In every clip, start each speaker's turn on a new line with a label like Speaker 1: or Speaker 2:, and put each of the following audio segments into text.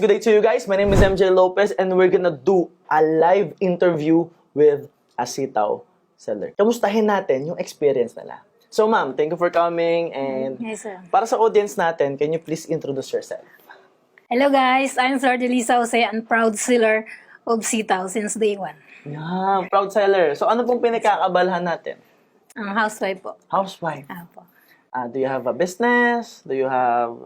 Speaker 1: good day to you guys. My name is MJ Lopez and we're gonna do a live interview with a sitaw seller. Kamustahin natin yung experience nila. So ma'am, thank you for coming and
Speaker 2: Yes, sir.
Speaker 1: para sa audience natin, can you please introduce yourself?
Speaker 2: Hello guys, I'm Sir Delisa Jose and proud seller of sitaw since day one.
Speaker 1: Yeah, proud seller. So ano pong pinakakabalahan natin?
Speaker 2: Ang housewife po.
Speaker 1: Housewife.
Speaker 2: Po.
Speaker 1: Do you have a business? Do you have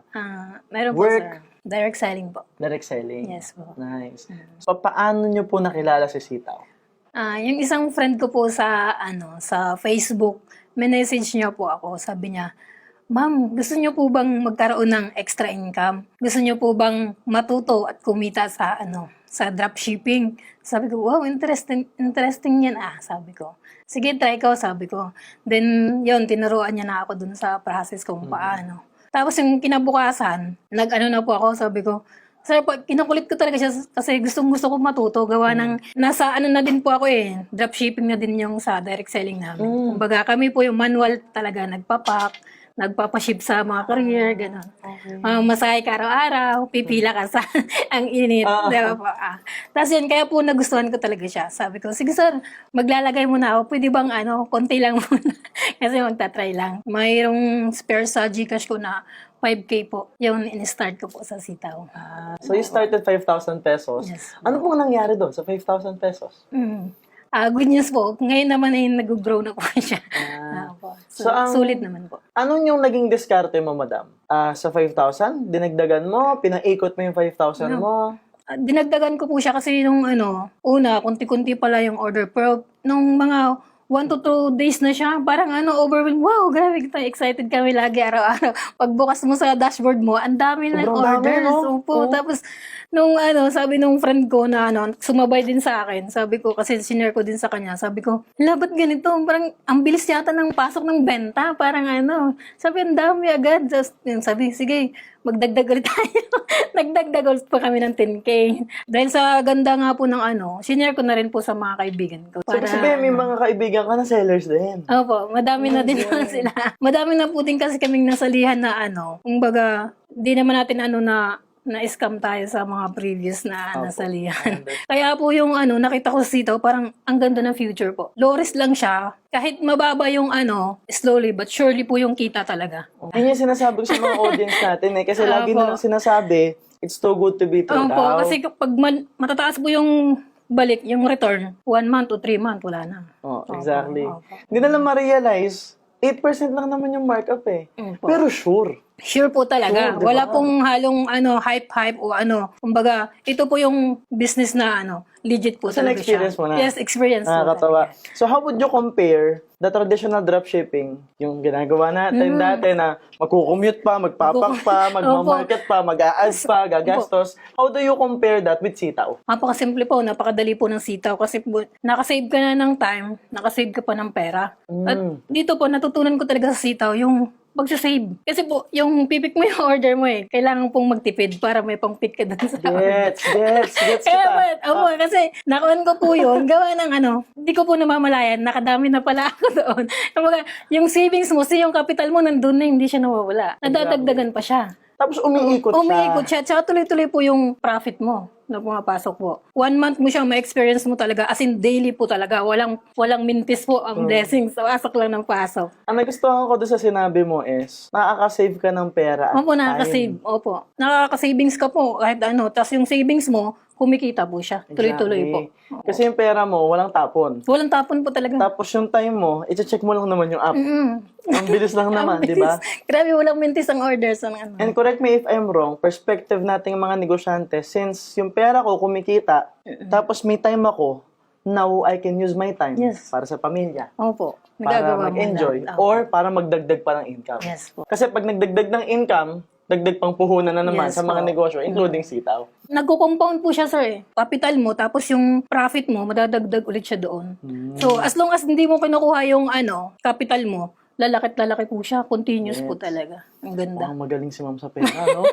Speaker 2: Meron po
Speaker 1: work?
Speaker 2: sir. Direct selling po.
Speaker 1: direct selling?
Speaker 2: Yes po.
Speaker 1: Nice. So paano nyo po nakilala si sitaw?
Speaker 2: Yung isang friend ko po sa sa Facebook, message niya po ako. Sabi niya, "Ma'am, gusto niyo po bang magkaroon ng extra income? Gusto niyo po bang matuto at kumita sa sa dropshipping?" Sabi ko, "Wow, interesting 'yan sabi ko. "Sige, try ko," sabi ko. Then, yon tinuruan niya na ako dun sa process kung paano. Tapos yung kinabukasan, nag-ano na po ako, sabi ko, "Sir, kinukulit ko talaga siya kasi gustong-gusto ko matuto. Gawa ng, nasa na din po ako dropshipping na din yung sa direct selling namin. Kumbaga kami po yung manual talaga, nagpapak, nagpapaship sa mga courier, gano'n. Masahe ka araw-araw, pipila ka sa ang init. Diba po? Tapos yun, kaya po nagustuhan ko talaga siya. Sabi ko, "Sige sir, maglalagay muna ako. Pwede bang konti lang muna?" Kasi magta-try lang. Mayroong spare sa Gcash ko na 5K po. Yung in-start ko po sa sitaw.
Speaker 1: So you started 5,000 pesos.
Speaker 2: Yes.
Speaker 1: Ano pong nangyari doon sa 5,000 pesos?
Speaker 2: Good news po. Ngayon naman ay nag-grow na po siya. Po. So, sulit naman po.
Speaker 1: Anong yung naging diskarte mo, madam? Sa 5,000? Dinagdagan mo? Pinaikot mo yung 5,000 mo?
Speaker 2: Dinagdagan ko po siya kasi nung una, kunti-kunti pala yung order. Pero nung mga 1 to 2 days na siya, parang overwhelmed. Wow, grabe, excited kami lagi araw-araw. Pagbukas mo sa dashboard mo, ang dami ng
Speaker 1: Sobrang dami,
Speaker 2: orders.
Speaker 1: no?
Speaker 2: Opo. Tapos, nung sabi nung friend ko na sumabay din sa akin, sabi ko, kasi sinare ko din sa kanya, sabi ko, "Ba't ganito? Parang, ang bilis yata ng pasok ng benta. Parang sabi, ang dami agad." Just, sabi, "Sige, magdagdag ulit tayo." Nagdagdag ulit pa kami ng 10K. Dahil sa ganda nga po ng sinare ko na rin po sa mga kaibigan ko.
Speaker 1: So, sabihin, may mga kaibigan ka na sellers din.
Speaker 2: Opo, madami na din naman sila. Madami na po din kasi kaming nasalihan na kumbaga, di naman natin na-scam tayo sa mga previous na nasalihan. Kaya po yung nakita ko sa sitaw, parang ang ganda ng future po. Low risk lang siya. Kahit mababa yung slowly but surely po yung kita talaga.
Speaker 1: Yun yung sinasabi ko sa mga audience natin Kasi lagi nilang sinasabi, it's too good to be true
Speaker 2: Opo,
Speaker 1: daw.
Speaker 2: kasi pag matataas po yung balik, yung return, 1 month to 3 month, wala na.
Speaker 1: Exactly.
Speaker 2: Opo.
Speaker 1: Hindi na lang ma-realize, 8% lang naman yung markup
Speaker 2: Opo.
Speaker 1: Pero sure.
Speaker 2: Sure po talaga.
Speaker 1: Sure, diba?
Speaker 2: Wala pong halong hype o Kumbaga, ito po yung business na legit po
Speaker 1: Kasi
Speaker 2: talaga siya.
Speaker 1: na-experience mo na.
Speaker 2: Yes, experience po.
Speaker 1: Nakakatawa. So how would you compare the traditional dropshipping, yung ginagawa natin dati na magkukommute pa, magpapak pa, magmamarket pa, mag-a-ads pa, gagastos. How do you compare that with sitaw?
Speaker 2: Napakasimple po, napakadali po ng sitaw kasi po, nakasave ka na ng time, nakasave ka pa ng pera. At dito po, natutunan ko talaga sa sitaw yung magsasave. Kasi po, yung pipik mo yung order mo kailangan pong magtipid para may pang-pick ka dun sa order.
Speaker 1: Gets
Speaker 2: Kaya
Speaker 1: kita.
Speaker 2: po, kasi nakuhan ko po yun, gawa ng hindi ko po namamalayan, nakadami na pala ako doon. Kumbaga, yung savings mo, yung capital mo nandun na, hindi siya nawawala. Nadadagdagan pa siya.
Speaker 1: Tapos umiikot siya.
Speaker 2: Umiikot siya, tsaka tuloy-tuloy po yung profit mo na pumapasok po. 1 month mo siya, ma-experience mo talaga, as in daily po talaga. Walang mintis po ang blessings. Pasok lang ng pasok.
Speaker 1: Ang nagustuhan ko doon sa sinabi mo is, nakaka-save ka ng pera at
Speaker 2: Opo, nakaka-save. Opo. Nakaka-savings ka po kahit Tapos yung savings mo, kumikita po siya. Tuloy-tuloy po.
Speaker 1: Kasi yung pera mo, walang tapon.
Speaker 2: Walang tapon po talaga.
Speaker 1: Tapos yung time mo, i-check mo lang naman yung app. Ang bilis lang naman, di ba?
Speaker 2: Grabe, walang mintis ang orders.
Speaker 1: And correct me if I'm wrong, perspective nating mga negosyante, since yung pera ko kumikita, tapos may time ako, now I can use my time para sa pamilya.
Speaker 2: Opo.
Speaker 1: Para
Speaker 2: Nagagawa mo
Speaker 1: mag-enjoy
Speaker 2: na.
Speaker 1: or para magdagdag pa ng income.
Speaker 2: Yes po.
Speaker 1: Kasi pag nagdagdag ng income, dagdag pang puhunan na naman
Speaker 2: Yes
Speaker 1: sa mga
Speaker 2: po.
Speaker 1: negosyo, including sitaw.
Speaker 2: Nagko-compound po siya, sir. Capital mo, tapos yung profit mo, madadagdag ulit siya doon. So, as long as hindi mo kinukuha yung capital mo, lalaki po siya. Continuous po talaga. Ang ganda.
Speaker 1: Magaling si ma'am sa pera, no?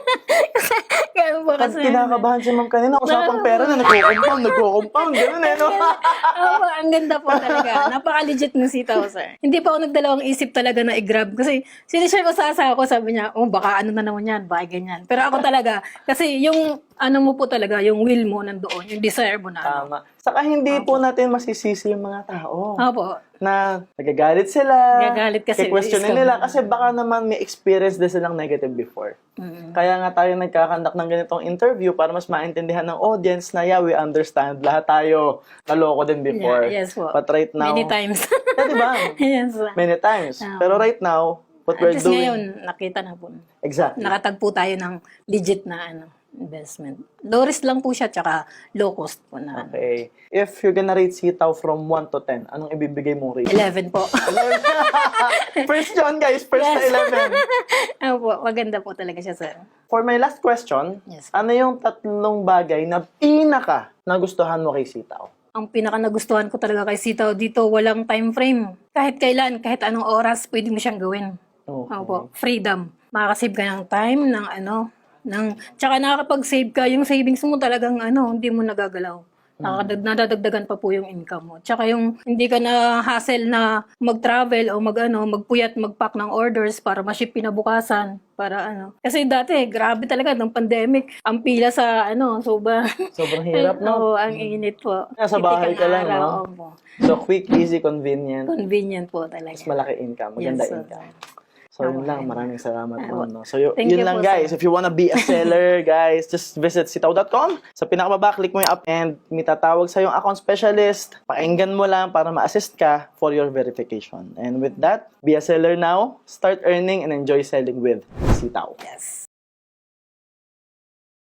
Speaker 2: Ganun po
Speaker 1: Pag
Speaker 2: kasi.
Speaker 1: kinakabahan si ma'am kanina, usapang pera na, nagko-compound, gano'n eh, no?
Speaker 2: Oo, ang ganda po talaga. Napaka-legit ng sitaw, sir. Hindi pa ako nagdalawang isip talaga na i-grab. Kasi sinishare ko sa asawa ko, sabi niya, oh, baka ano na naman yan, baka ganyan. Pero ako talaga, kasi yung ano mo po talaga, yung will mo nandoon, yung desire mo na ano.
Speaker 1: Tama. Saka hindi po natin masisisi yung mga tao.
Speaker 2: Opo.
Speaker 1: Na nagagalit sila.
Speaker 2: Nagagalit kasi,
Speaker 1: questionin
Speaker 2: scam.
Speaker 1: nila kasi baka naman may experience din silang negative before. Kaya nga tayo nagkakandak ng ganitong interview para mas maintindihan ng audience na yeah, we understand. Lahat tayo naloko din before.
Speaker 2: Yeah, yes po.
Speaker 1: But right now,
Speaker 2: Many times.
Speaker 1: Yeah, diba?
Speaker 2: Yes.
Speaker 1: Many times. Pero right now, what
Speaker 2: At
Speaker 1: we're
Speaker 2: least
Speaker 1: doing...
Speaker 2: ngayon, nakita na po.
Speaker 1: Exactly.
Speaker 2: Nakatagpo tayo ng legit na investment. Low risk lang po siya, tsaka low cost po na.
Speaker 1: Okay. If you're gonna rate sitaw from 1 to 10, anong ibibigay mong rate?
Speaker 2: 11 po.
Speaker 1: First John, guys. First
Speaker 2: Yes.
Speaker 1: na 11.
Speaker 2: Ano po, maganda po talaga siya, sir.
Speaker 1: For my last question,
Speaker 2: Yes.
Speaker 1: ano yung 3 bagay na pinaka nagustuhan mo kay sitaw?
Speaker 2: Ang pinaka nagustuhan ko talaga kay Sitaw dito, walang time frame. Kahit kailan, kahit anong oras, pwede mo siyang gawin.
Speaker 1: Okay.
Speaker 2: Opo, freedom. Makakasave ka ng time, tsaka nakakapag-save ka, yung savings mo talagang hindi mo nagagalaw. Nadadagdagan pa po yung income mo. Tsaka yung hindi ka na hassle na mag-travel o magpuyat, mag-pack ng orders para ma-ship pinabukasan. Kasi dati, grabe talaga, ng pandemic, ang pila sa
Speaker 1: Sobrang hirap, no?
Speaker 2: Oo, ang init po.
Speaker 1: Nasa bahay ka lang,
Speaker 2: Araw,
Speaker 1: no?
Speaker 2: opo.
Speaker 1: So, quick, easy, convenient.
Speaker 2: Convenient po talaga.
Speaker 1: Mas malaki income. Maganda
Speaker 2: Yes, sir.
Speaker 1: income. So, yun lang. Maraming salamat po. No? So,
Speaker 2: Thank
Speaker 1: yun
Speaker 2: you
Speaker 1: lang,
Speaker 2: po,
Speaker 1: guys.
Speaker 2: sir.
Speaker 1: If you wanna be a seller, guys, just visit sitaw.com. Sa pinakababa, click mo yung app and may tatawag sa yung account specialist. Pakinggan mo lang para ma-assist ka for your verification. And with that, be a seller now, start earning, and enjoy selling with Sitaw.
Speaker 2: Yes.